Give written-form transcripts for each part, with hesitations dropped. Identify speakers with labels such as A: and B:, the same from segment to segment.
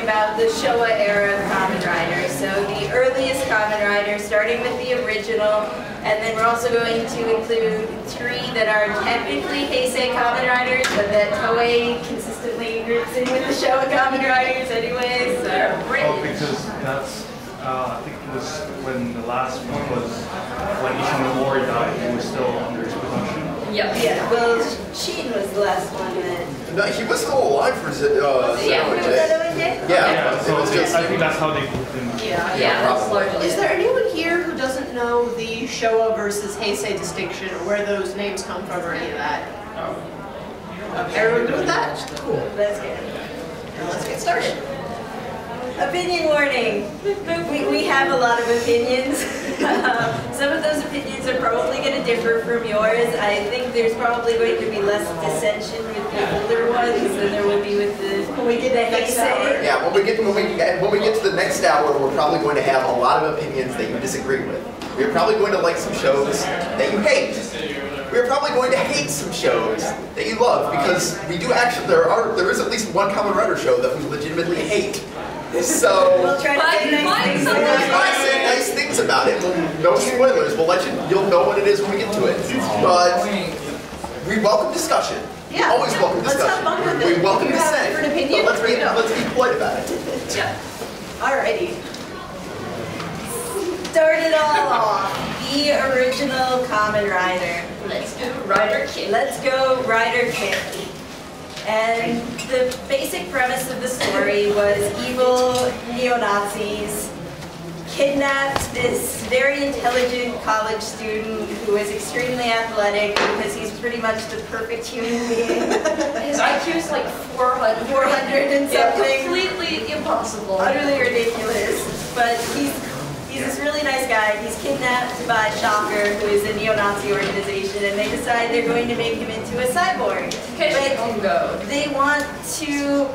A: about the Showa Era Kamen Rider. So the earliest Kamen Rider, starting with the original, and then we're also going to include 3 that are technically Heisei Kamen Riders, but that Toei consistently groups in with the Showa Kamen Riders anyway, so
B: Oh, because that's, I think it was when the last one was, when Ishimori died, he was still under his production.
A: Yep. Yeah, well, Sheen was the last one that...
C: No, he was still alive for
A: Yeah,
B: so I think that's how they grouped him.
A: that's largely.
D: Is there anyone here who doesn't know the Showa versus Heisei distinction, or where those names come from, or any of that? Everyone good with that?
A: Cool. That's good.
D: Now let's get started.
A: Opinion warning. We have a lot of opinions. Some of those opinions are probably going to differ from yours. I think there's probably going to be less dissension with the older ones than there will be with the Heisei.
C: Yeah, when we get to the next hour, we're probably going to have a lot of opinions that you disagree with. We're probably going to like some shows that you hate. We're probably going to hate some shows that you love, because we do actually, there is at least one Kamen Rider show that we legitimately hate. So
A: we'll try to say
C: nice things about it. No spoilers. You'll know what it is when we get to it. But we welcome discussion.
D: Yeah.
C: Always welcome discussion.
D: Let's have fun with it.
C: We welcome dissent.
D: Different opinion.
C: But let's be polite about it.
D: Yeah.
A: Alrighty. Start it all off. The original Kamen Rider.
D: Let's go Rider Kid.
A: Let's go Rider Kid. And the basic premise of the story was evil neo-Nazis kidnapped this very intelligent college student who is extremely athletic because he's pretty much the perfect human being.
D: His IQ is like 400.
A: 400 and something.
D: Completely impossible.
A: Utterly ridiculous. But he's this really nice guy. He's kidnapped by Shocker, who is a neo-Nazi organization, and they decide they're going to make him into a cyborg. But they want to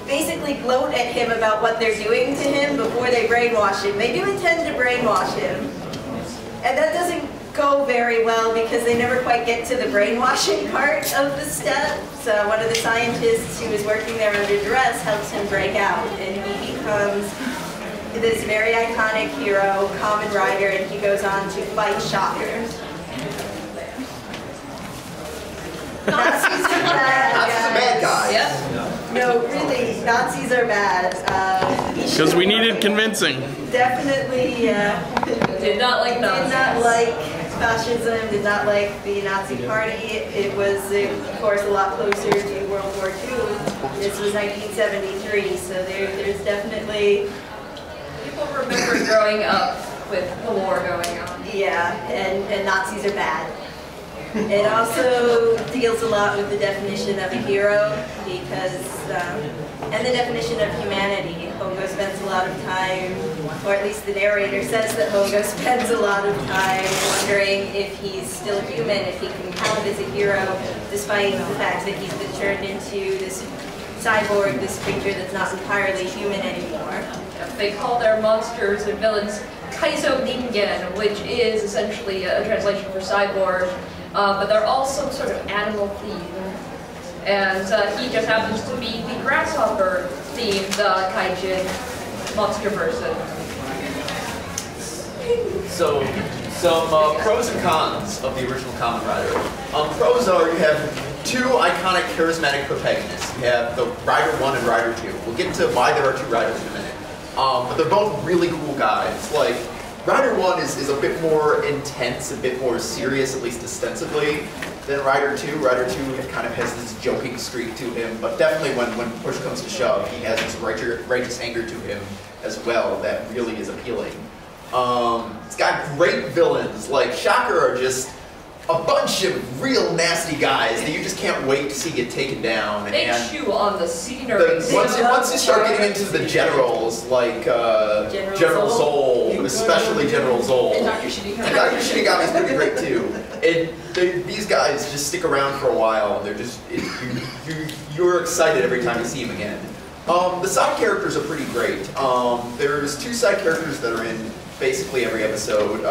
A: basically gloat at him about what they're doing to him before they brainwash him. They do intend to brainwash him. And that doesn't go very well because they never quite get to the brainwashing part of the step. So one of the scientists who is working there under duress helps him break out, and he becomes this very iconic hero, Kamen Rider, and he goes on to fight Shocker. Nazis are bad.
C: Nazis are bad guys.
D: Yep.
A: No, really, Nazis are bad.
E: Because we needed convincing.
A: Definitely,
D: Did not like Nazis.
A: Did not like fascism, did not like the Nazi Party. It was, of course, a lot closer to World War II. This was 1973, so there's definitely...
D: People remember growing up with the war going on.
A: Yeah, and Nazis are bad. It also deals a lot with the definition of a hero because, and the definition of humanity. Hongo spends a lot of time, or at least the narrator says that Hongo spends a lot of time wondering if he's still human, if he can count as a hero, despite the fact that he's been turned into this cyborg, this creature that's not entirely human anymore.
D: They call their monsters and villains Kaizo Ningen, which is essentially a translation for cyborg, but they're all some sort of animal theme. And he just happens to be the grasshopper themed kaijin monster person.
C: So, some pros and cons of the original Kamen Rider. Pros are you have 2 iconic charismatic protagonists. You have the Rider 1 and Rider 2. We'll get into why there are 2 Riders in a minute. But they're both really cool guys. Like, Rider 1 is a bit more intense, a bit more serious, at least ostensibly, than Rider 2. Rider 2 kind of has this joking streak to him, but definitely when push comes to shove, he has this righteous anger to him as well that really is appealing. It's got great villains, like Shocker are just a bunch of real nasty guys that you just can't wait to see get taken down.
D: They chew on the scenery.
C: Once you start getting into the generals, like General Zol, especially General Zol.
D: And Dr. Shinigami.
C: Dr. Shinigami is pretty great too. These guys just stick around for a while, and they're just you're excited every time you see them again. The side characters are pretty great. There's 2 side characters that are in basically every episode.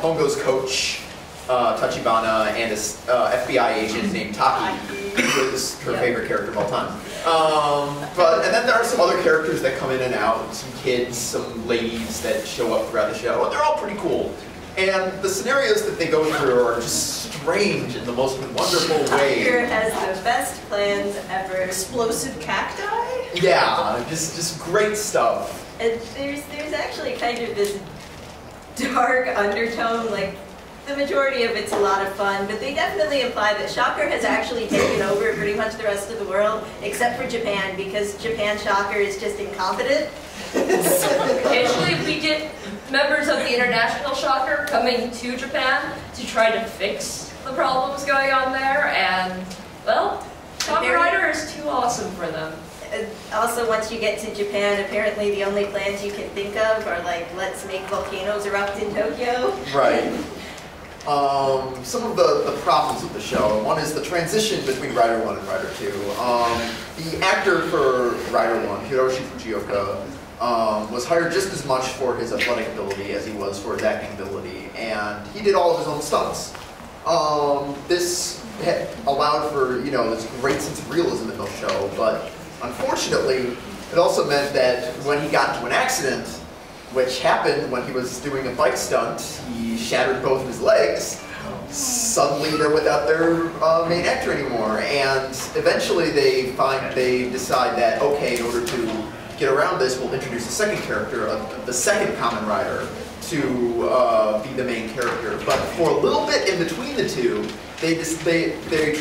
C: Hongo's coach, Tachibana, and this FBI agent named Taki, who is her favorite character of all time. And then there are some other characters that come in and out, some kids, some ladies that show up throughout the show, and they're all pretty cool. And the scenarios that they go through are just strange in the most wonderful way.
A: Shocker has the best plans ever. Explosive cacti?
C: Yeah, just great stuff.
A: And there's actually kind of this dark undertone, like the majority of it's a lot of fun, but they definitely imply that Shocker has actually taken over pretty much the rest of the world, except for Japan, because Japan Shocker is just incompetent.
D: Occasionally we get members of the International Shocker coming to Japan to try to fix the problems going on there, and, well, Kamen Rider is too awesome for them.
A: Also, once you get to Japan, apparently the only plans you can think of are like, let's make volcanoes erupt in Tokyo.
C: Right. Some of the problems of the show. One is the transition between Rider 1 and Rider 2. The actor for Rider 1, Hiroshi Fujioka, was hired just as much for his athletic ability as he was for his acting ability, and he did all of his own stunts. This allowed for, this great sense of realism in the show, but unfortunately, it also meant that when he got into an accident, which happened when he was doing a bike stunt, he shattered both of his legs. Suddenly they're without their main actor anymore, and eventually they decide that, okay, in order to get around this, we'll introduce a second character, the second Kamen Rider, to be the main character. But for a little bit in between the two, they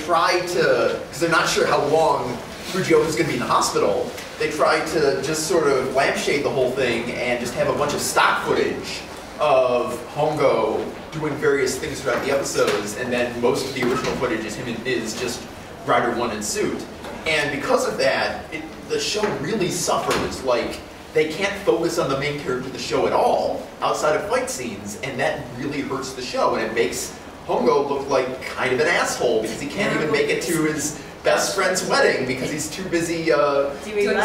C: try to, because they're not sure how long Fujioka's going to be in the hospital, they try to just sort of lampshade the whole thing and just have a bunch of stock footage of Hongo doing various things throughout the episodes, and then most of the original footage is just Rider 1 in suit. And because of that, the show really suffers. Like, they can't focus on the main character of the show at all outside of fight scenes, and that really hurts the show, and it makes Hongo look like kind of an asshole because he can't even make it to his best friend's wedding because he's too busy doing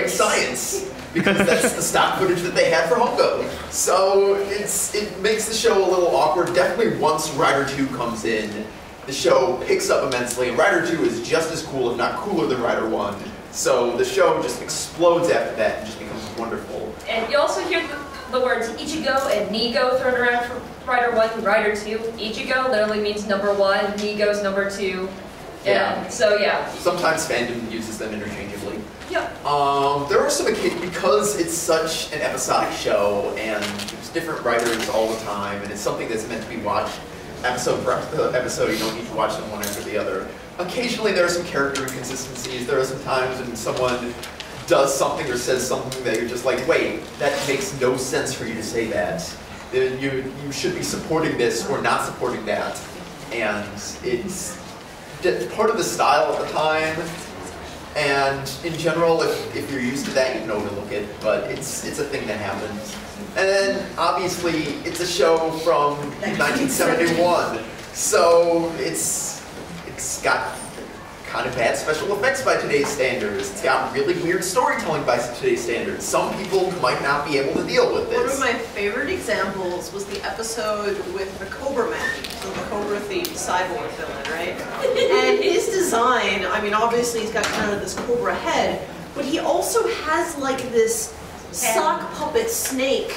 C: science. Because that's the stock footage that they had for Hongo. So it makes the show a little awkward. Definitely once Rider 2 comes in, the show picks up immensely, and Rider 2 is just as cool, if not cooler, than Rider 1. So the show just explodes after that and just becomes wonderful.
D: And you also hear the words Ichigo and Nigo thrown around for Rider 1 and Rider 2. Ichigo literally means number 1, Nigo's number 2.
C: Yeah.
D: So yeah.
C: Sometimes fandom uses them interchangeably.
D: Yep.
C: There are some occasions, because it's such an episodic show and there's different writers all the time, and it's something that's meant to be watched episode for episode, you don't need to watch them one after the other. Occasionally there are some character inconsistencies. There are some times when someone does something or says something that you're just like, wait, that makes no sense for you to say that. You should be supporting this or not supporting that. And it's part of the style at the time. And in general, if you're used to that, you can overlook it, but it's a thing that happens. And then, obviously, it's a show from 1971, so it's got kind of bad special effects by today's standards. It's got really weird storytelling by today's standards. Some people might not be able to deal with this.
F: One of my favorite examples was the episode with the Cobra Man, so the Cobra-themed cyborg villain, right? And his design, I mean, obviously he's got kind of this Cobra head, but he also has like this sock puppet snake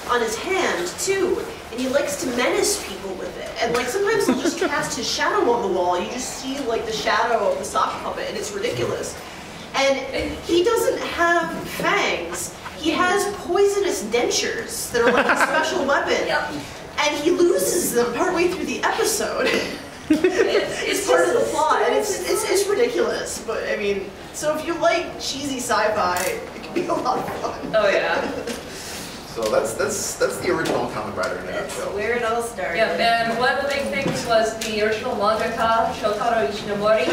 F: on his hand too, and he likes to menace people with it. And like sometimes he'll just cast his shadow on the wall. You just see like the shadow of the sock puppet, and it's ridiculous. And he doesn't have fangs. He has poisonous dentures that are like a special weapon. Yep. And he loses them partway through the episode. It's part of the plot, and it's ridiculous. But I mean, so if you like cheesy sci-fi, it can be a lot of fun.
D: Oh yeah.
C: So that's the original Kamen Rider in a
A: That's
C: nutshell.
A: where it all started.
D: Yep, and one of the big things was the original mangaka, Shotaro Ishinomori.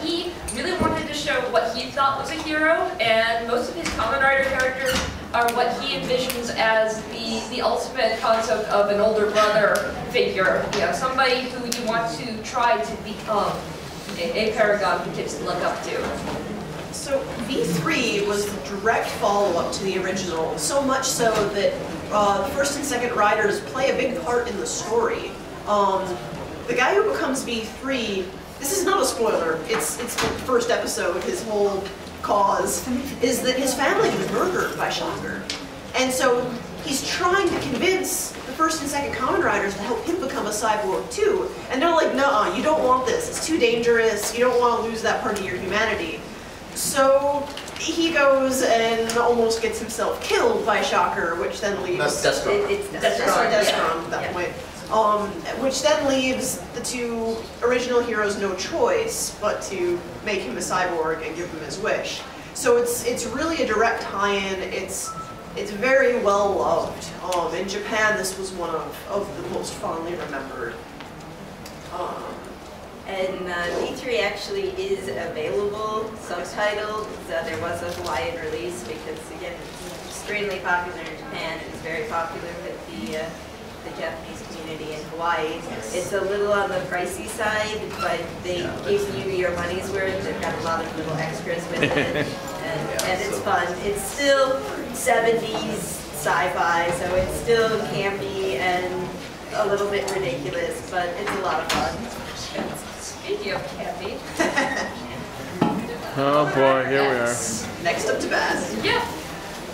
D: He really wanted to show what he thought was a hero, and most of his Kamen Rider characters are what he envisions as the ultimate concept of an older brother figure. You know, somebody who you want to try to become a paragon for kids to look up to.
F: So V3 was the direct follow-up to the original, so much so that the first and second riders play a big part in the story. The guy who becomes V3 this is not a spoiler, it's the first episode, his whole cause, is that his family was murdered by Shocker. And so he's trying to convince the first and second Kamen Riders to help him become a cyborg too. And they're like, nuh-uh, you don't want this, it's too dangerous, you don't want to lose that part of your humanity. So he goes and almost gets himself killed by Shocker, which then leaves...
C: That's Destron.
A: It's
F: Destron at that point. Which then leaves the two original heroes no choice but to make him a cyborg and give him his wish. So it's really a direct tie-in. It's very well loved. In Japan, this was one of the most fondly remembered.
A: And D3 actually is available, subtitled. There was a Hawaiian release because, again, it's extremely popular in Japan. It was very popular with the Japanese community in Hawaii. It's a little on the pricey side, but they give you your money's worth. They've got a lot of little extras with it, and it's fun. It's still 70s sci-fi, so it's still campy and a little bit ridiculous, but it's a lot of fun.
D: Speaking of campy.
E: Oh boy, here we are.
F: Next up to bat.
D: Yeah.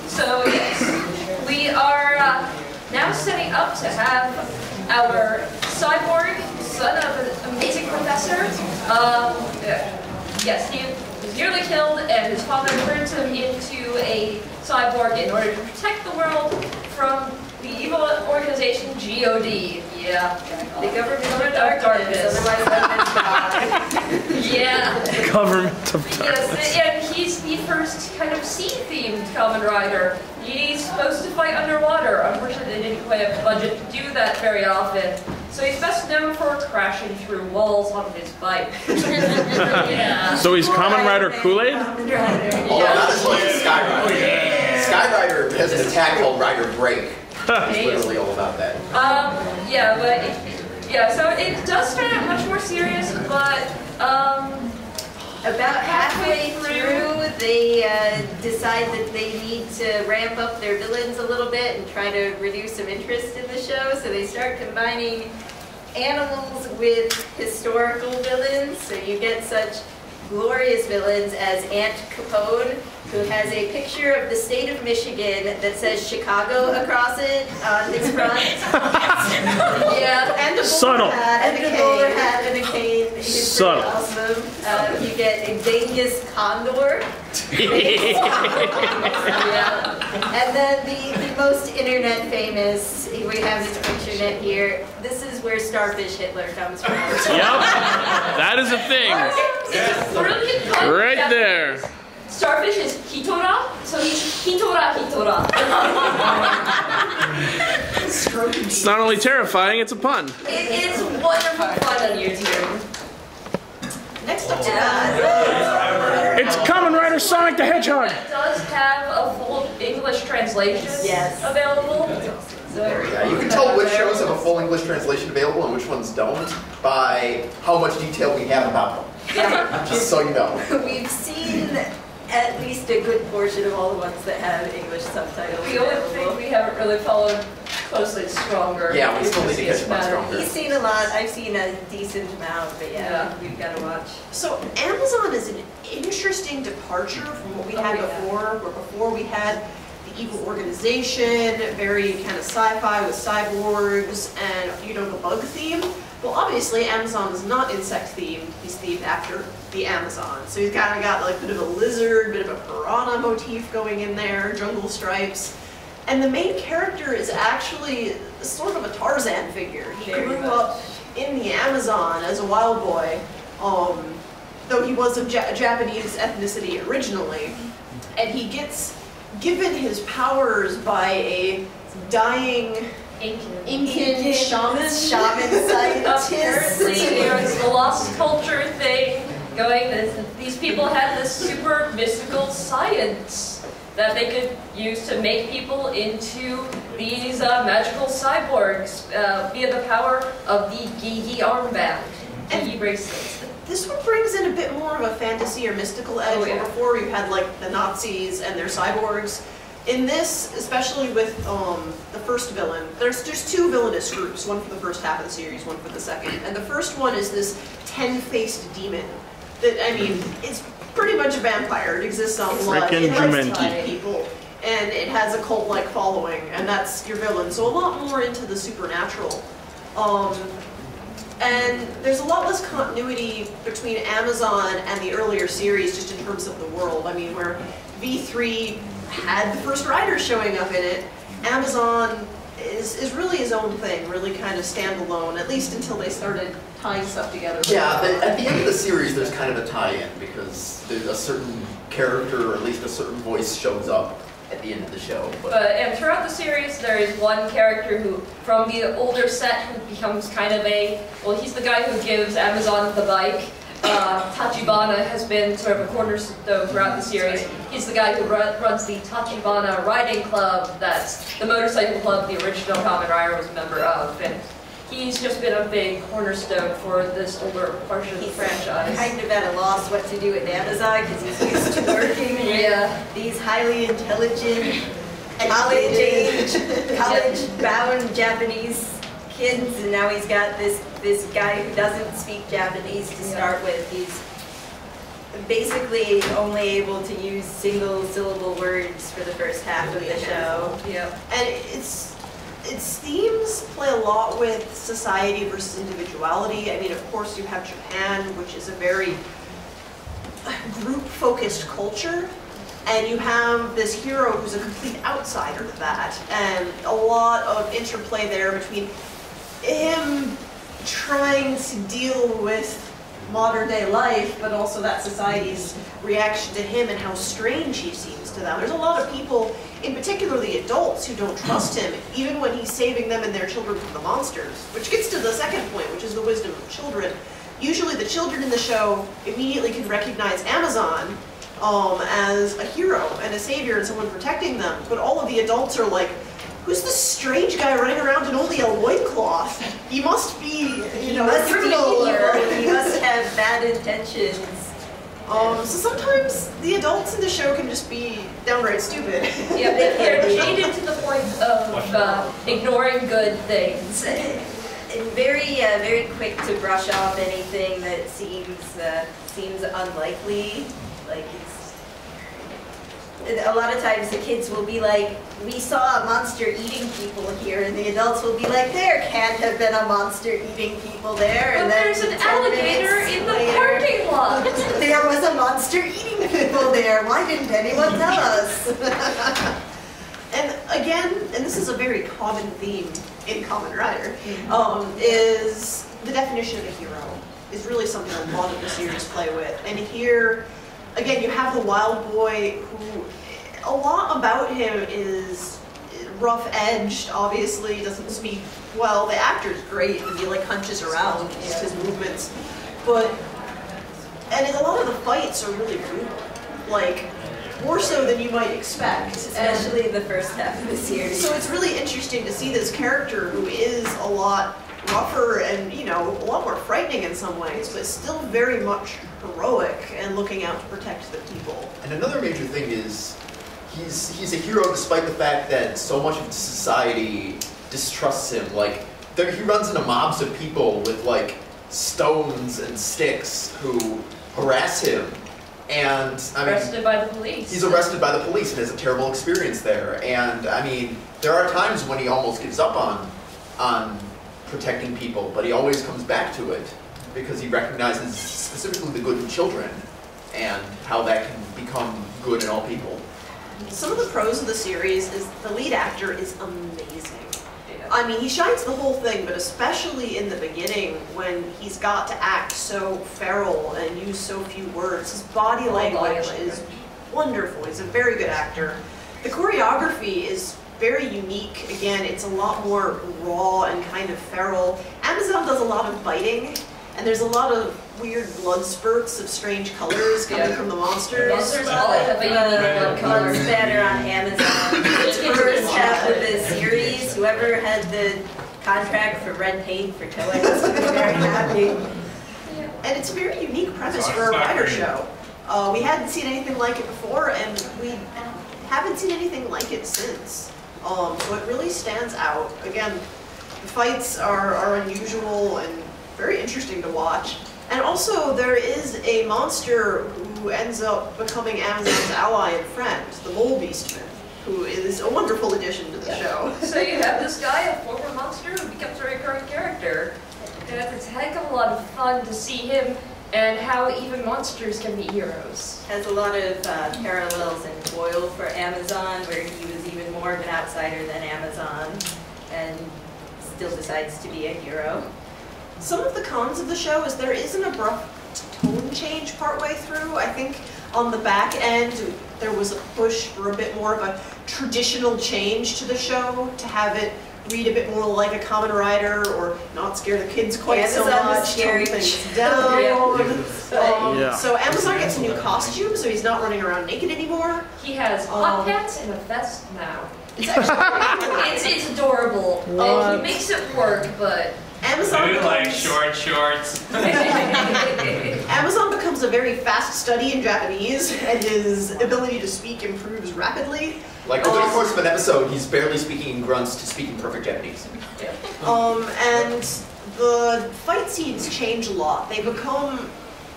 D: So yes, we are now setting up to have our cyborg, son of an amazing professor. Yes, he was nearly killed, and his father turns him into a cyborg in order to protect the world from the evil organization GOD. Yeah.
A: The government of darkness, otherwise known as God.
D: Yeah.
E: Government of darkness.
D: Yes, and he's the first kind of sea-themed Kamen Rider. He's supposed to fight underwater. Unfortunately, they didn't quite have the budget to do that very often. So he's best known for crashing through walls on his bike. Yeah.
E: So he's Kamen Rider Kool-Aid?
C: Although not as much as Sky Rider. Sky Rider has an attack called Rider Break. It's literally all about that.
D: Yeah, but so it does start out much more serious, but
A: about halfway through, they decide that they need to ramp up their villains a little bit and try to reduce some interest in the show. So they start combining animals with historical villains. So you get such glorious villains as Aunt Capone, who has a picture of the state of Michigan that says Chicago across it on his front. Yeah, and a bowler hat, and a bowler hat, and a cane. He's pretty awesome. You get a Genghis Condor. Yeah. And then the most internet famous, we have his picture net here. This is where Starfish Hitler comes from.
E: Yep, that is a thing. Right there.
D: Starfish is Hitora, so he's Hitora.
E: It's not only terrifying, it's a pun.
D: It is wonderful fun on YouTube.
F: Next up to that.
E: It's Kamen Rider Sonic the Hedgehog.
D: It does have a full English translation available. So
C: Yeah, you can tell which shows have a full English translation available and which ones don't by how much detail we have about them.
A: Yeah.
C: Just so you know.
A: We've seen at least a good portion of all the ones that have English subtitles
D: the only thing we haven't really followed closely is Stronger.
C: Yeah, we still need to catch up on Stronger.
A: He's seen a lot. I've seen a decent amount, but yeah. We've got to watch.
F: So Amazon is an interesting departure from what we had before, where before we had the evil organization, very kind of sci-fi with cyborgs and, you know, the bug theme. Well, obviously Amazon is not insect themed. He's themed after the Amazon. So he's kind of got like a bit of a lizard, bit of a piranha motif going in there, jungle stripes. And the main character is actually sort of a Tarzan figure. He grew up in the Amazon as a wild boy, though he was of Japanese ethnicity originally. And he gets given his powers by a dying Incan shaman scientist.
D: Apparently there's the lost culture thing going. These people had this super mystical science that they could use to make people into these magical cyborgs via the power of the Gigi armband, Gigi bracelets.
F: This one brings in a bit more of a fantasy or mystical edge. Where before you had like the Nazis and their cyborgs. In this, especially with the first villain, there's two villainous groups, one for the first half of the series, one for the second. And the first one is this 10-faced demon that, I mean, it's pretty much a vampire. It exists on blood. It likes to eat people. And it has a cult-like following, and that's your villain. So a lot more into the supernatural. And there's a lot less continuity between Amazon and the earlier series, just in terms of the world. I mean, where V3 had the first Rider showing up in it, Amazon is really his own thing, really kind of standalone, at least until they started tying stuff together.
C: Yeah, at the end of the series, there's kind of a tie-in, because there's a certain character, or at least a certain voice shows up at the end of the show.
D: And throughout the series, there is one character who, from the older set, who becomes kind of well, he's the guy who gives Amazon the bike. Tachibana has been sort of a cornerstone throughout the series. He's the guy who runs the Tachibana Riding Club, that's the motorcycle club the original Kamen Rider was a member of. And he's just been a big cornerstone for this older portion of the franchise.
A: Kind of at a loss what to do with Amazon because he's used to working with these highly intelligent, college-bound Japanese kids, and now he's got this guy who doesn't speak Japanese to start with. He's basically only able to use single-syllable words for the first half of the show.
D: Yeah.
F: And its themes play a lot with society versus individuality. I mean, of course, you have Japan, which is a very group-focused culture, and you have this hero who's a complete outsider to that, and a lot of interplay there between him trying to deal with modern-day life, but also that society's reaction to him and how strange he seems to them. There's a lot of people, in particular the adults, who don't trust him, even when he's saving them and their children from the monsters. Which gets to the second point, which is the wisdom of children. Usually the children in the show immediately can recognize Amazon as a hero and a savior and someone protecting them, but all of the adults are like, who's this strange guy running around in only a loincloth? He must be, you know, a criminal.
A: He must have bad intentions.
F: So sometimes the adults in the show can just be downright stupid.
D: Yeah, they're jaded to the point of ignoring good things.
A: And very quick to brush off anything that seems unlikely. Like a lot of times the kids will be like, we saw a monster eating people here, and the adults will be like, there can't have been a monster eating people there.
D: But
A: and then
D: there's an alligator in the parking lot.
A: There was a monster eating people there. Why didn't anyone tell us?
F: And again, and this is a very common theme in Kamen Rider, is the definition of a hero is really something a lot of the series play with. And here, again, you have the wild boy who, a lot about him is rough-edged, obviously, doesn't speak well. The actor's great, and he like hunches around, just his movements. And a lot of the fights are really brutal, like, more so than you might expect.
A: Especially in the first half of the series.
F: So it's really interesting to see this character who is a lot rougher and, you know, a lot more frightening in some ways, but still very much heroic and looking out to protect the people.
C: And another major thing is he's a hero despite the fact that so much of society distrusts him. Like, he runs into mobs of people with like stones and sticks who harass him. And I mean,
D: arrested by the police.
C: He's arrested by the police and has a terrible experience there. And I mean, there are times when he almost gives up on protecting people, but he always comes back to it because he recognizes specifically the good in children and how that can become good in all people.
F: Some of the pros of the series is the lead actor is amazing. I mean, he shines the whole thing, but especially in the beginning when he's got to act so feral and use so few words. His body language is wonderful. He's a very good actor. The choreography is very unique. Again, it's a lot more raw and kind of feral. Amazon does a lot of biting, and there's a lot of weird blood spurts of strange colors coming from the monsters.
D: Monsters all have a unique blood color.
A: Blood spatter on Amazon. The first half of the series, whoever had the contract for red paint for Toei must have been very happy.
F: And it's a very unique premise for a Rider show. We hadn't seen anything like it before, and we haven't seen anything like it since. So it really stands out. Again, the fights are unusual and very interesting to watch. And also, there is a monster who ends up becoming Amazon's ally and friend, the Mole Beastman, who is a wonderful addition to the show.
D: So you have this guy, a former monster, who becomes a recurring character. And it's a heck of a lot of fun to see him and how even monsters can be heroes.
A: Has a lot of parallels in Foil for Amazon, where he was even more of an outsider than Amazon, and still decides to be a hero.
F: Some of the cons of the show is there is an abrupt tone change partway through. I think on the back end there was a push for a bit more of a traditional change to the show, to have it read a bit more like a Kamen Rider, or not scare the kids quite so much, tone things down. So Amazon gets a new costume, so he's not running around naked anymore.
D: He has hot pants and a vest now. It's adorable. And he makes it work, but
F: Amazon
G: like short shorts.
F: Amazon becomes a very fast study in Japanese, and his ability to speak improves rapidly.
C: Like over the course of an episode, he's barely speaking in grunts to speaking perfect Japanese.
F: And the fight scenes change a lot. They become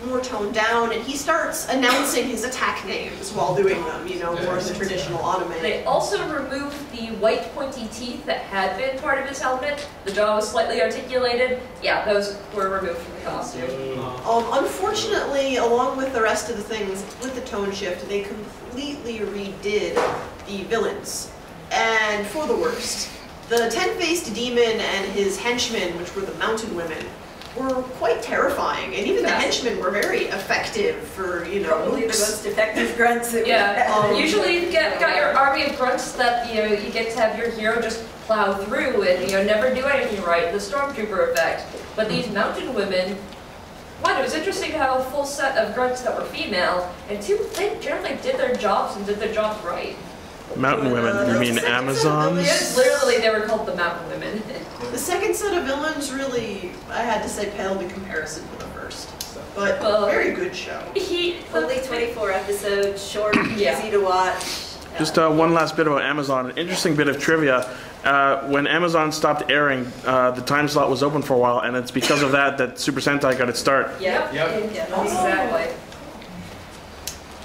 F: more toned down, and he starts announcing his attack names while doing them, you know, more of the traditional anime.
D: They also removed the white pointy teeth that had been part of his helmet. The jaw was slightly articulated. Yeah, those were removed from the costume.
F: Unfortunately, along with the rest of the things, with the tone shift, they completely redid the villains, and for the worst. The 10-faced demon and his henchmen, which were the mountain women, were quite terrifying, and even the henchmen were very effective for, you know,
A: probably the most effective grunts that
D: usually you've got your army of grunts that, you know, you get to have your hero just plow through and, you know, never do anything right, the stormtrooper effect. But these mountain women, one, it was interesting to have a full set of grunts that were female, and two, they generally did their jobs and did their jobs right.
E: Mountain women, you mean Amazons?
D: Yes, literally they were called the mountain women.
F: The second set of villains really, I had to say, paled in comparison to the first. But very good show.
A: Only 24 episodes, short, easy to watch.
E: Just one last bit about Amazon. An interesting bit of trivia. When Amazon stopped airing, the time slot was open for a while, and it's because of that that Super Sentai got its start.
D: Yep. Exactly.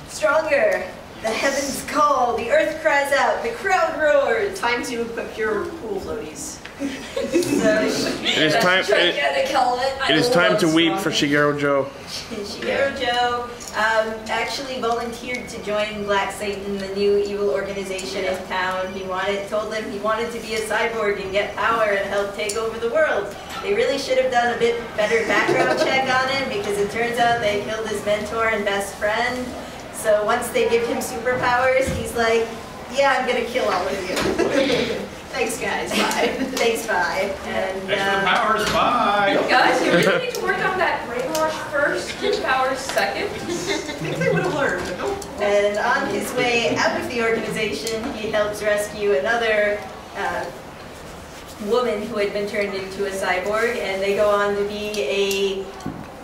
A: Stronger. The heavens call, the earth cries out, the crowd roars.
F: Time to equip your pool floaties.
E: It is time to weep for Shigeru Joe.
A: Shigeru Joe actually volunteered to join Black Satan, the new evil organization in town. Told them he wanted to be a cyborg and get power and help take over the world. They really should have done a bit better background check on him, because it turns out they killed his mentor and best friend. So once they give him superpowers, he's like, yeah, I'm gonna kill all of you.
F: Thanks, guys. Bye.
A: Thanks, bye. And
G: extra powers, bye.
D: Guys, you really need to work on that brainwash first, and powers second.
F: I think they would have learned.
A: And on his way out of the organization, he helps rescue another woman who had been turned into a cyborg, and they go on to be a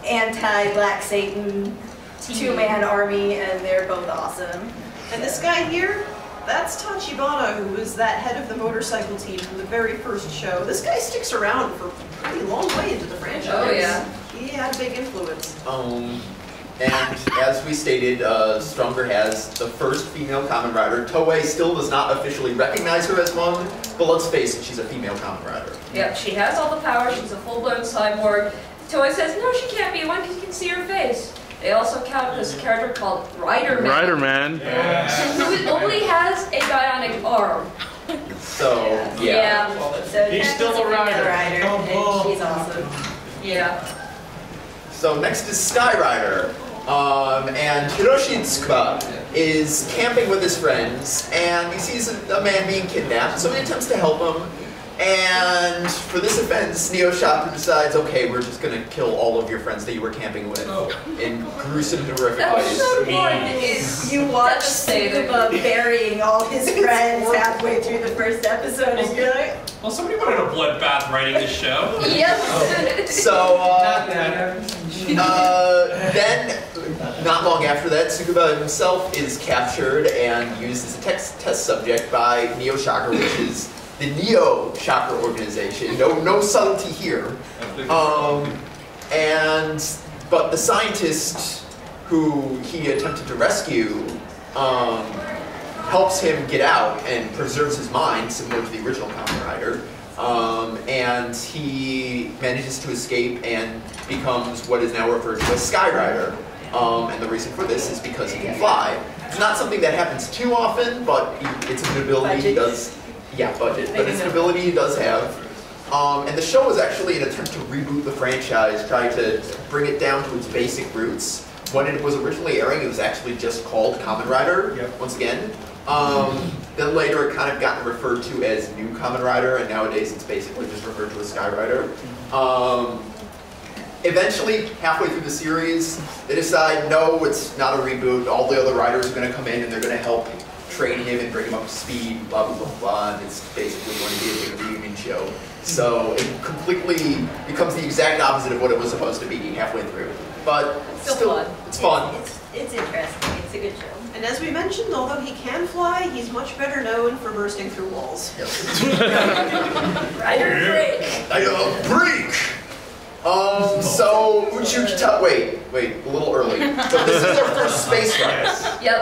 A: anti-Black Satan two-man army, and they're both awesome.
F: And this guy here, that's Tachibana, who was that head of the motorcycle team from the very first show. This guy sticks around for a pretty long way into the franchise.
D: Oh yeah.
F: He had a big influence.
C: And as we stated, Stronger has the first female Kamen Rider. Toei still does not officially recognize her as one, but let's face it, she's a female Kamen Rider.
D: Yep, she has all the power, she's a full-blown cyborg. Toei says, no, she can't be one because you can see her face. They also count this character called Rider Man.
E: Rider Man.
D: Who only has a bionic arm.
C: So, yeah.
A: So
G: he's still a rider.
A: And she's awesome.
D: Yeah.
C: So next is Sky Rider. And Hiroshitsuka is camping with his friends, and he sees a man being kidnapped, so he attempts to help him. And for this offense, Neo Shocker decides, okay, we're just gonna kill all of your friends that you were camping with in gruesome, horrific ways.
A: Episode 1 is you watch Tsukuba burying all his friends halfway through the first episode, and you're like,
G: Well, somebody wanted a bloodbath writing this show.
D: Yep.
C: So, then, not long after that, Tsukuba himself is captured and used as a test subject by Neo Shocker, which is the Neo Shocker organization. No subtlety here. But the scientist who he attempted to rescue helps him get out and preserves his mind, similar to the original Kamen Rider. And he manages to escape and becomes what is now referred to as Sky Rider. And the reason for this is because he can fly. It's not something that happens too often, but it's an ability he does. Yeah, budget. But it's an ability he does have. And the show was actually an attempt to reboot the franchise, trying to bring it down to its basic roots. When it was originally airing, it was actually just called Kamen Rider, once again. Then later it kind of got referred to as New Kamen Rider, and nowadays it's basically just referred to as Sky Rider. Eventually, halfway through the series, they decide, no, it's not a reboot. All the other riders are going to come in and they're going to help train him and bring him up to speed, blah, blah, blah, blah, and it's basically going to be a big reunion show. So it completely becomes the exact opposite of what it was supposed to be halfway through. But still
D: fun.
C: It's fun.
A: It's interesting. It's a good show.
F: And as we mentioned, although he can fly, he's much better known for bursting through walls.
A: Rider break.
C: Break! So, wait, a little early. So this is their first space ride.
D: Yep.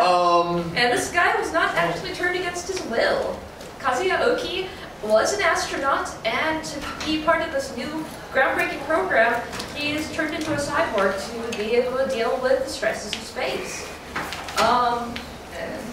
D: And this guy was not actually turned against his will. Kazuya Oki was an astronaut, and to be part of this new groundbreaking program, he is turned into a cyborg to be able to deal with the stresses of space. And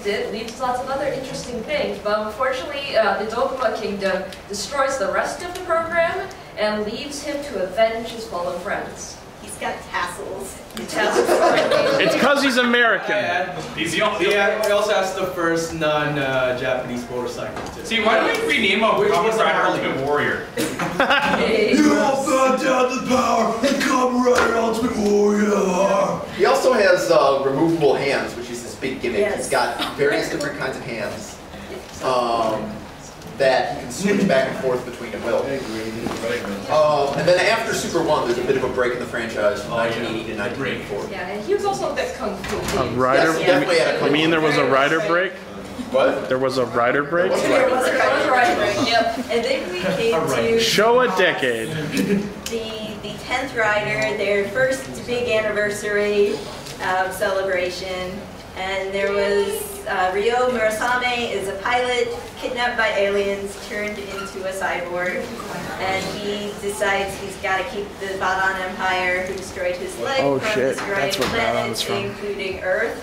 D: it leads to lots of other interesting things, but unfortunately, the Dogma Kingdom destroys the rest of the program and leaves him to avenge his fallen friends.
A: He's got tassels.
E: It's because he's American.
G: He's the only.
H: He also has the first non-Japanese motorcycle too.
G: See, why don't we rename him Kamen Rider Ultimate Warrior?
I: You all found out the power of Kamen Rider Ultimate Warrior.
C: He also has removable hands, which is this big gimmick.
A: Yes.
C: He's got various different kinds of hands that he can switch back and forth between at will. And then after Super 1, there's a bit of a break in the franchise from 1980 to 1984.
D: Yeah, and he was also a bit kung fu.
E: A rider?
C: Yes, he definitely had a
E: You mean there was a rider break?
C: What?
E: There was a rider break?
A: There was a rider break.
D: Yep.
A: And then we came to
E: Showa decade.
A: the 10th rider, their first big anniversary celebration. And there was Ryo Murasame is a pilot kidnapped by aliens, turned into a cyborg, and he decides he's got to keep the Badan Empire, who destroyed his leg,
E: Oh,
A: from
E: shit.
A: destroying
E: That's where
A: planets,
E: Badan's from.
A: including Earth.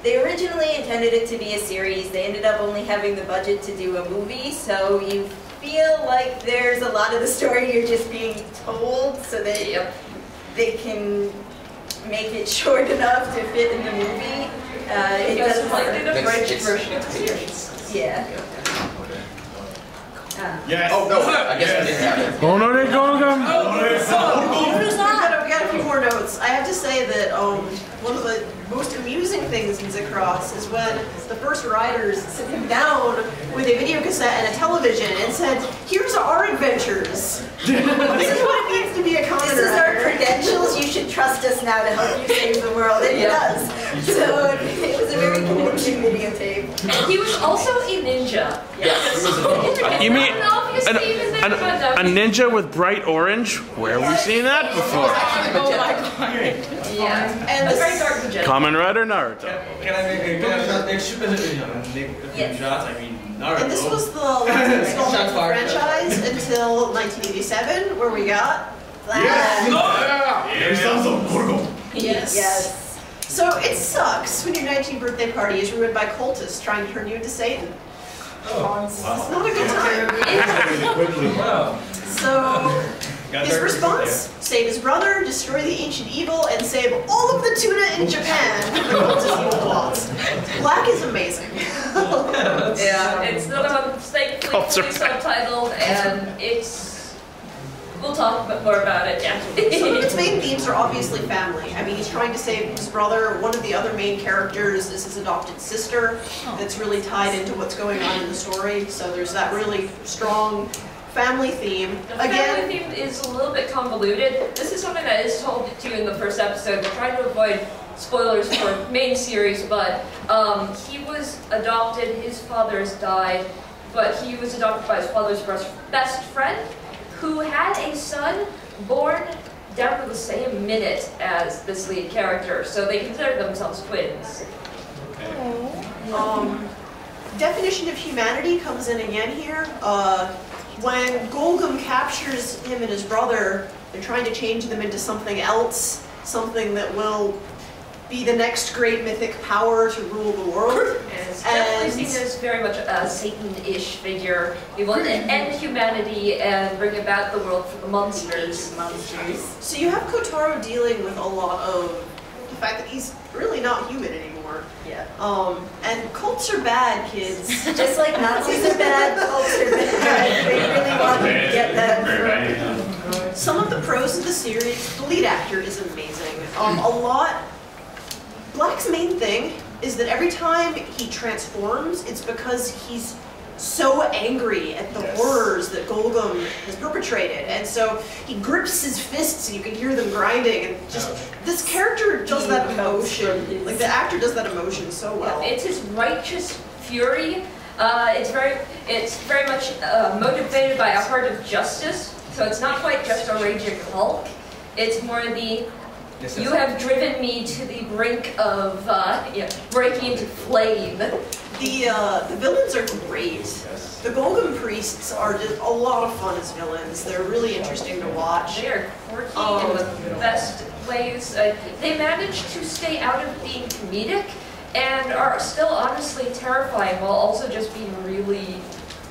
A: They originally intended it to be a series. They ended up only having the budget to do a movie, so you feel like there's a lot of the story you're just being told, so that they can make it short enough to fit in the movie. It doesn't
D: like the
C: Makes-
D: French
C: it's-
D: version of the series.
A: Yeah.
G: Yes.
C: Oh, no, I guess we didn't have it.
E: Oh no, they go,
F: We got a few more notes. I have to say that one of the most amusing things in Zicross is when the first riders sit him down with a video cassette and a television and said, "Here's our adventures. This is what it means to be a Kamen
A: This is our
F: Rider."
A: credentials. You should trust us now to help you save the world. And he does. So it was a very convincing videotape.
D: And he was also a ninja.
C: Yes.
E: You mean
D: Obviously, even then,
E: a ninja with bright orange? Where have we seen that before?
D: Oh my god. Yeah.
F: And
D: That's
F: the
D: very dark magenta.
E: Kamen Rider Naruto.
H: Can I make a shot? I mean, Naruto.
F: And this was the last installment of the franchise until 1987, where we got Flash. Yes.
A: Yes.
F: So it sucks when your 19th birthday party is ruined by cultists trying to turn you into Satan. It's not a good time. So his response: save his brother, destroy the ancient evil, and save all of the tuna in Japan from the cultist evil plots. Black is amazing.
D: Yeah, it's not a mistake.
E: Culture
D: it's subtitled, and it's. We'll talk more about it. Yeah.
F: Some of its main themes are obviously family. I mean, he's trying to save his brother. One of the other main characters is his adopted sister. That's really tied into what's going on in the story. So there's that really strong family theme.
D: The family theme is a little bit convoluted. This is something that is told to you in the first episode. We're trying to avoid spoilers for main series, but he was adopted. His father's died, but he was adopted by his father's best friend, who had a son born down to the same minute as this lead character, so they consider themselves twins.
F: Definition of humanity comes in again here. When Golgum captures him and his brother, they're trying to change them into something else, something that will be the next great mythic power to rule the world.
D: It's definitely seen as very much a Satan-ish figure. He will end humanity and bring about the world for the monsters.
F: So you have Kotaro dealing with a lot of the fact that he's really not human anymore.
A: Yeah.
F: And cults are bad, kids.
A: Just like Nazis are bad, cults are bad. They really want you to get that.
F: Some of the pros of the series, the lead actor is amazing. Black's main thing is that every time he transforms, it's because he's so angry at the horrors that Golgum has perpetrated. And so he grips his fists and you can hear them grinding, and just, this character does that emotion. Like, the actor does that emotion so well.
D: It's his righteous fury. It's very much motivated by a heart of justice. So it's not quite just a raging Hulk. It's more the, you have driven me to the brink of breaking into flame.
F: The villains are great. The Golgum priests are just a lot of fun as villains. They're really interesting to watch.
D: They are quirky in the best ways. They manage to stay out of being comedic and are still honestly terrifying while also just being really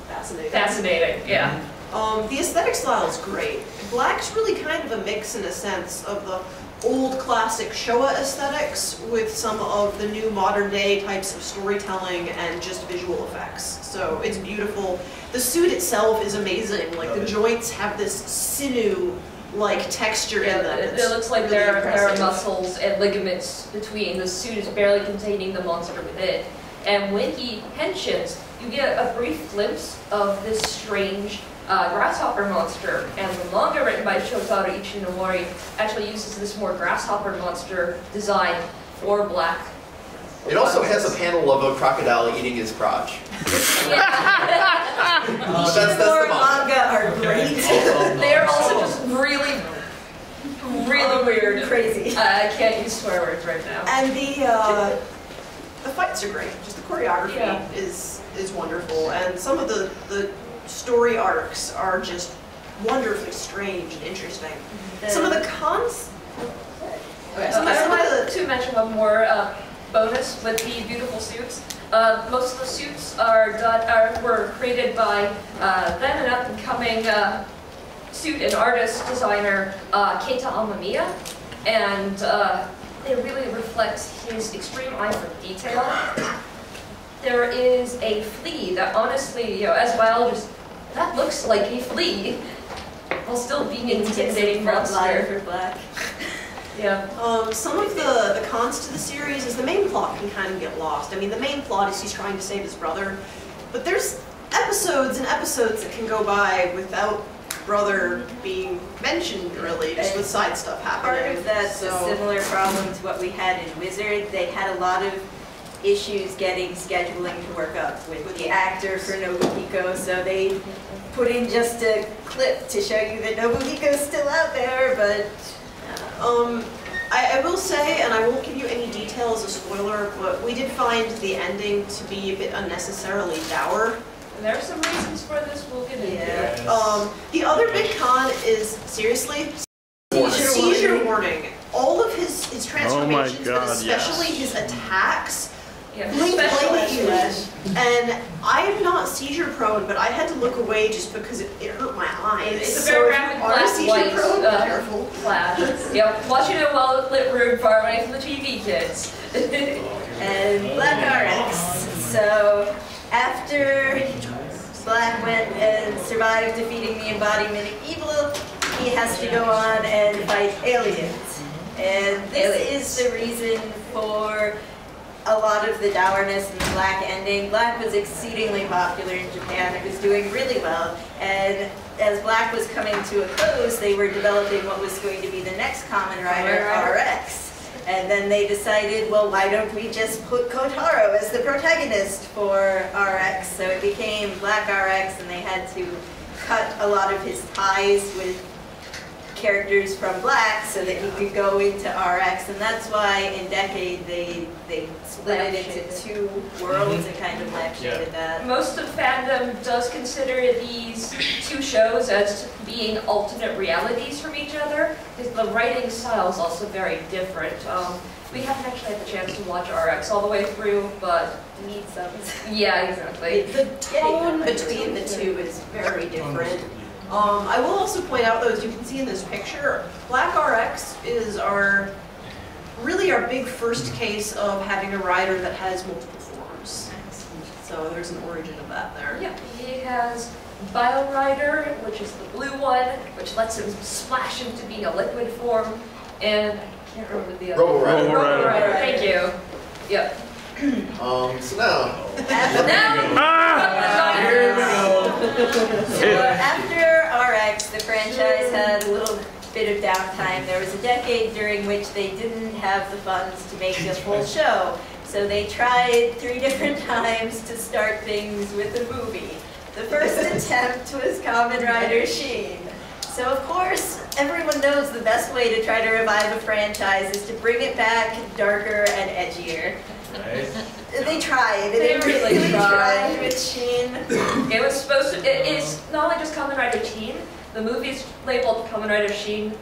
D: fascinating. Yeah.
F: The aesthetic style is great. Black's really kind of a mix, in a sense, of the old classic Showa aesthetics with some of the new modern day types of storytelling and just visual effects. So it's beautiful. The suit itself is amazing. Like, the joints have this sinew-like texture in them.
D: It looks like there are muscles and ligaments between. The suit is barely containing the monster within. And when he pensions, you get a brief glimpse of this strange grasshopper monster, and the manga written by Shotaro Ichinomori actually uses this more grasshopper monster design for Black.
C: It also has a panel of a crocodile eating his crotch.
F: That's the
A: manga are great.
D: They are also just really weird.
A: Crazy.
D: I can't use swear words right now.
F: And the fights are great. Just the choreography is wonderful, and some of the story arcs are just wonderfully strange and interesting. Some of the cons.
D: Okay, I wanted to mention one more bonus with the beautiful suits. Most of the suits were created by then an up-and-coming suit and artist designer Keita Amamiya, and they really reflect his extreme eye for detail. There is a flea that, honestly, as biologists, that looks like a flea, while still being an intimidating monster.
A: For Black.
D: Yeah.
F: Some of the cons to the series is the main plot can kind of get lost. I mean, the main plot is he's trying to save his brother, but there's episodes and episodes that can go by without brother being mentioned, really, just with side stuff happening.
A: Part of that's a similar problem to what we had in Wizard. They had a lot of issues getting scheduling to work up with the actor for Nobuhiko, so they put in just a clip to show you that Nobuhiko's still out there, but
F: I will say, and I won't give you any details as a spoiler, but we did find the ending to be a bit unnecessarily dour.
D: And there are some reasons for this we'll get into.
F: The other big con is, seriously, seizure warning. All of his transformations, but especially his attacks, blink blatantly. And I am not seizure prone, but I had to look away just because it hurt my eyes.
D: It's a very rapid
F: black
D: flash. Yep. Watching it well lit room far away from the TV kids.
A: And Black RX. So after Black went and survived defeating the embodiment of evil, he has to go on and fight aliens. And this is the reason for a lot of the dourness and the Black ending. Black was exceedingly popular in Japan. It was doing really well. And as Black was coming to a close, they were developing what was going to be the next Kamen Rider, RX. And then they decided, well, why don't we just put Kotaro as the protagonist for RX? So it became Black RX, and they had to cut a lot of his ties with characters from Black so that he could go into RX. And that's why in Decade they split it into two worlds and kind of lampshaded that.
D: Most of fandom does consider these two shows as being alternate realities from each other, because the writing style is also very different. We haven't actually had the chance to watch RX all the way through, but
A: We need some.
D: yeah, exactly.
F: The tone between the two is very different. I will also point out, though, as you can see in this picture, Black RX is really our big first case of having a rider that has multiple forms. So there's an origin of that there.
D: Yeah, he has Bio Rider, which is the blue one, which lets him splash into being a liquid form, and I can't remember the other
C: Robo Rider.
D: Robo Rider. Thank you. Yep.
C: So now.
H: Here we go.
A: So after RX, the franchise had a little bit of downtime. There was a decade during which they didn't have the funds to make a full show. So they tried 3 different times to start things with a movie. The first attempt was Kamen Rider Sheen. So of course, everyone knows the best way to try to revive a franchise is to bring it back darker and edgier.
H: Right.
A: They tried.
D: They really tried.
A: with Sheen.
D: It was supposed to, it's not only just Kamen Rider Teen, the movie's labeled Kamen Rider Sheen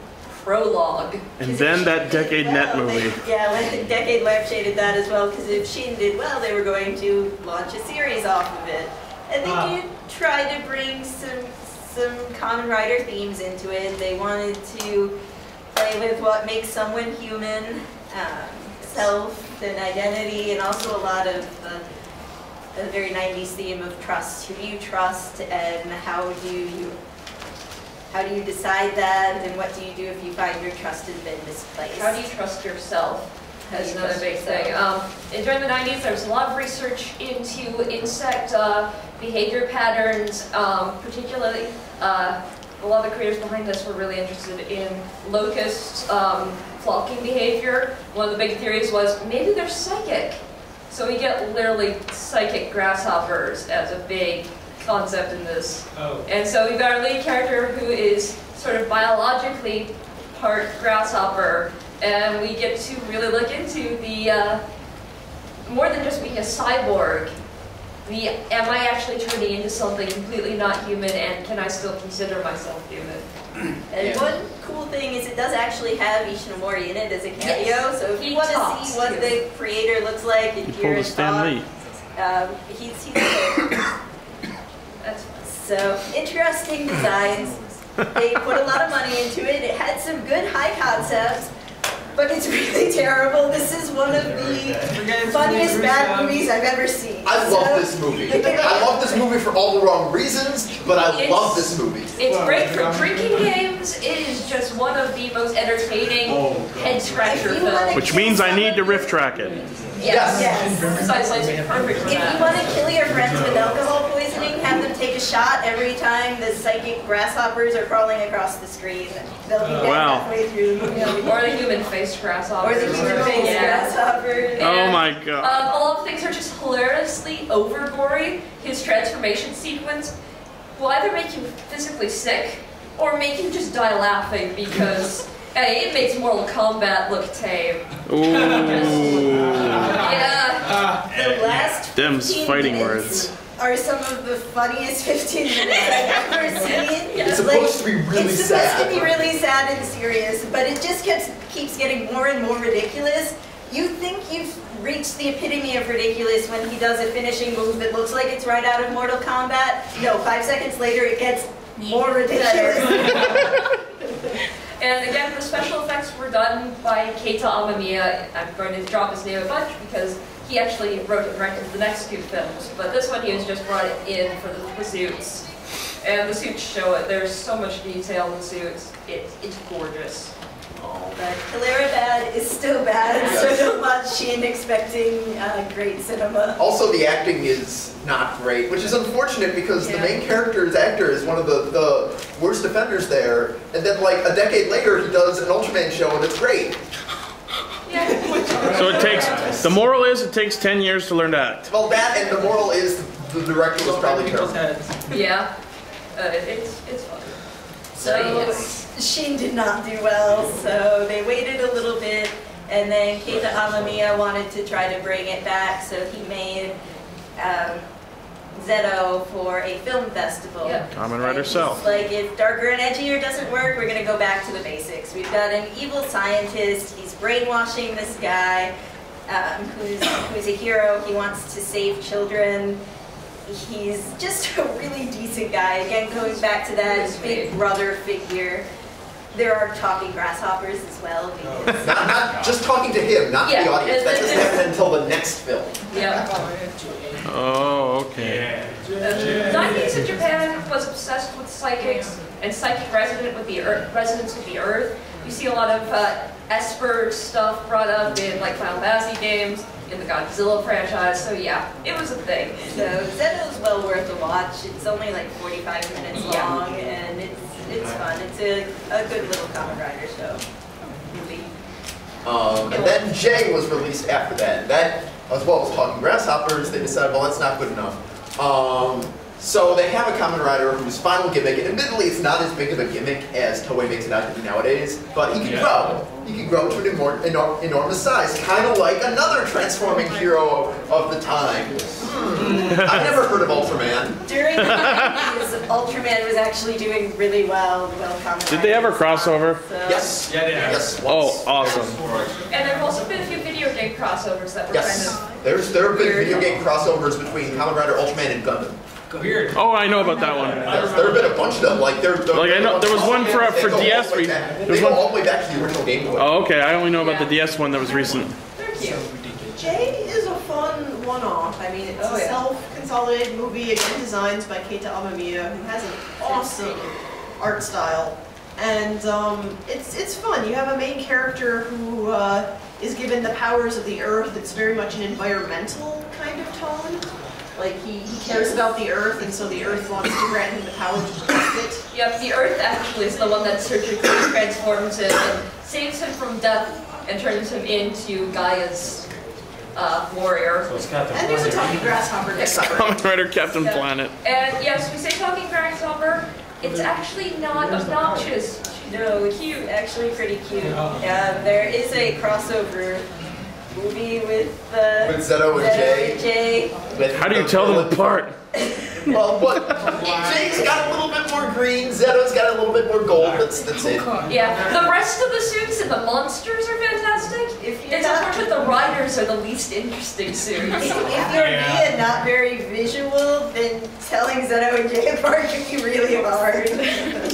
D: Prologue.
E: And then that Decade Net movie.
A: Yeah, Decade lampshaded that as well, because if Sheen did well, they were going to launch a series off of it. And they did try to bring some Kamen Rider themes into it. They wanted to play with what makes someone human, self and identity, and also a lot of the very 90s theme of trust. Who do you trust, and how do you decide that, and what do you do if you find your trust has been misplaced?
D: How do you trust yourself? That's another big thing. And during the 90s, there was a lot of research into insect behavior patterns, particularly a lot of the creators behind this were really interested in locust flocking behavior. One of the big theories was maybe they're psychic. So we get literally psychic grasshoppers as a big concept in this.
H: Oh.
D: And so we've got our lead character who is sort of biologically part grasshopper, and we get to really look into the, more than just being a cyborg, am I actually turning into something completely not human, and can I still consider myself human?
A: And one cool thing is it does actually have Ishinomori in it as a cameo,
D: Yes.
A: so if
D: He
A: you want to
D: talks
A: see what
D: too.
A: the creator looks like and
E: He
A: hear
E: pulled a
A: his
E: Stan
A: talk,
E: Lee.
A: he's there.
D: That's fun.
A: So, interesting designs. They put a lot of money into it. It had some good high concepts, but it's really terrible. This is one of the funniest bad movies I've ever seen.
C: I love this movie. I love this movie for all the wrong reasons, but I love this movie.
D: It's great for drinking games. It is just one of the most entertaining head scratcher
A: If you wanna
D: films.
E: Which means I need to riff track it.
C: Yes.
A: Yes.
D: Precisely, it's perfect for
A: If you
D: that.
A: want to kill your friends with alcohol poisoning, have them take a shot every time the psychic grasshoppers are crawling across the screen. They'll be dead
E: Wow.
A: halfway through the movie.
D: Or the human-faced grasshopper.
A: Or the human-faced
D: Yeah.
A: grasshoppers.
E: Oh my god.
D: A lot of things are just hilariously over-gory. His transformation sequence will either make you physically sick or make you just die laughing because it makes Mortal Kombat look tame.
E: Ooh.
D: Yeah.
A: The last
E: Them's
A: 15
E: fighting
A: minutes
E: words.
A: are some of the funniest 15 minutes I've ever seen.
C: It's supposed to be really
A: It's supposed
C: sad.
A: to be really sad and serious, but it just keeps getting more and more ridiculous. You think you've reached the epitome of ridiculous when he does a finishing move that looks like it's right out of Mortal Kombat. No, 5 seconds later it gets more ridiculous.
D: And again, the special effects were done by Keita Amamiya. I'm going to drop his name a bunch because he actually wrote and directed the next 2 films, but this one he was just brought in for the suits. And the suits show it. There's so much detail in the suits. It's gorgeous.
A: Oh, but Hilera Bad is still bad, so don't watch in expecting great cinema.
C: Also, the acting is not great, which is unfortunate because the main character's actor is one of the worst offenders there. And then, like, a decade later, he does an Ultraman show, and it's great.
E: So it takes, the moral is it takes 10 years to learn to act.
C: Well, that and the moral is the director was probably terrible.
D: Yeah, it's fun.
A: So Shin did not do well, so they waited a little bit, and then Keita Amamiya wanted to try to bring it back, so he made Zeto for a film festival.
D: Yeah.
E: Kamen Rider Cell.
A: Like, if darker and edgier doesn't work, we're gonna go back to the basics. We've got an evil scientist, he's brainwashing this guy, who's a hero, he wants to save children. He's just a really decent guy. Again, going back to that big brother figure. There are talking grasshoppers as well.
C: Not just talking to him, not to the audience. That doesn't happen until the next film.
D: Yeah.
E: Oh, okay.
D: The 90s in Japan was obsessed with psychics and psychic resonance with the earth. You see a lot of Esper stuff brought up in like Final Fantasy games, in the Godzilla franchise, so yeah, it was a thing.
A: So Zeto's well worth a watch. It's only like 45 minutes long, and it's fun. It's a good little Kamen Rider show. Movie.
C: And then J was released after that. That, as well as Talking Grasshoppers, they decided, well, that's not good enough. So they have a Kamen Rider whose final gimmick, and admittedly it's not as big of a gimmick as Toei makes it out to be nowadays, but he can grow. He can grow to an enormous size, kind of like another transforming hero of the time. I've never heard of Ultraman.
A: During the 90s, Ultraman was actually doing really well.
E: Did they ever crossover?
A: So.
C: Yes.
H: Yeah, yeah.
C: Yes.
E: Oh, awesome.
D: And there have also been a few video game crossovers that were kind of
C: there have been video game crossovers between Kamen Rider, Ultraman, and Gundam.
H: Weird.
E: Oh, I know about that one.
C: There have been a bunch of them. Like I
E: know there was one for DS.
C: They go all the way back to the original Game Boy.
E: Oh, okay. I only know about the DS one that was recent.
D: they're cute.
F: Jade is a fun one-off. I mean, it's a self-consolidated movie, again designed by Keita Amamiya, who has an awesome art style. And it's fun. You have a main character who is given the powers of the earth. It's very much an environmental kind of tone. Like, he cares about the earth, and so the earth wants to grant him the power to protect it.
D: Yep, the earth actually is the one that surgically transforms him and saves him from death and turns him into Gaia's warrior.
F: And there's a talking grasshopper next to her.
E: Kamen Rider Captain Planet.
D: And yes, we say talking grasshopper, it's actually not obnoxious.
A: No, cute. Actually, pretty cute. There is a crossover movie with
C: Zeto and Jay.
E: How do you tell them apart?
C: Well, Jay's got a little bit more green, Zeto's got a little bit more gold, that's it.
D: Yeah, the rest of the suits and the monsters are fantastic. It's unfortunate the riders are the least interesting suits.
A: If you're being not very visual, then telling Zeto and Jay apart can be really hard.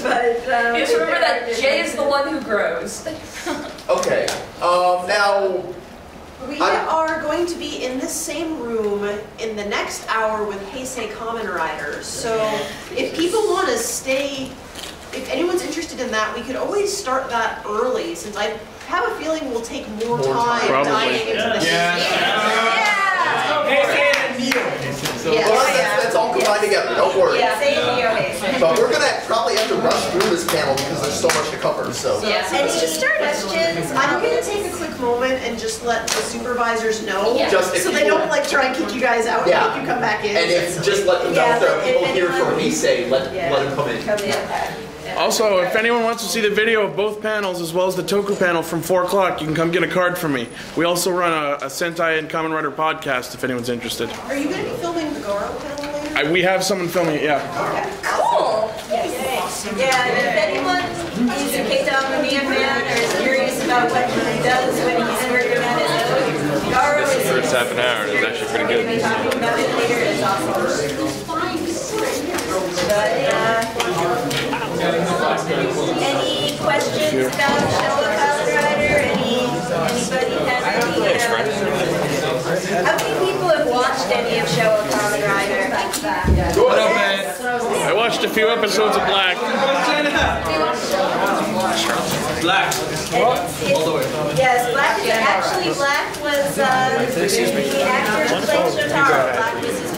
A: But
D: just remember that Jay is the one who grows.
C: Okay, now...
F: We are going to be in this same room in the next hour with Heisei Kamen Rider. So if people want to stay, if anyone's interested in that, we could always start that early, since I have a feeling we'll take more time diving into the
C: So that's all combined together, don't worry.
A: Yeah, same here.
C: But we're going to probably have to rush through this panel because there's so much to cover, so...
A: And to start questions,
F: I'm going to take a quick moment and just let the supervisors know,
C: Just if
F: so they
C: people-
F: don't like try and kick you guys out and make you come back in.
C: And if, just let them know if there are people here from Heisei, let them come in.
E: Also, if anyone wants to see the video of both panels as well as the Toku panel from 4 o'clock, you can come get a card from me. We also run a Sentai and Kamen Rider podcast if anyone's interested.
F: Are you going to be filming the Garo panel later?
E: We have someone filming it, yeah.
A: Cool. Yes. Yeah, and if anyone is a Keita Amamiya fan or is curious about what he does when he's working on his own, Garo is...
J: For its half an hour, it's actually pretty good.
A: We'll be talking about it later. It's awesome. But, any questions about Showa Kamen Rider? Anybody have any? How many
E: watched a few episodes of Black.
H: Black.
A: Yes, Black is actually Black was the actor who played Shotaro. Black was his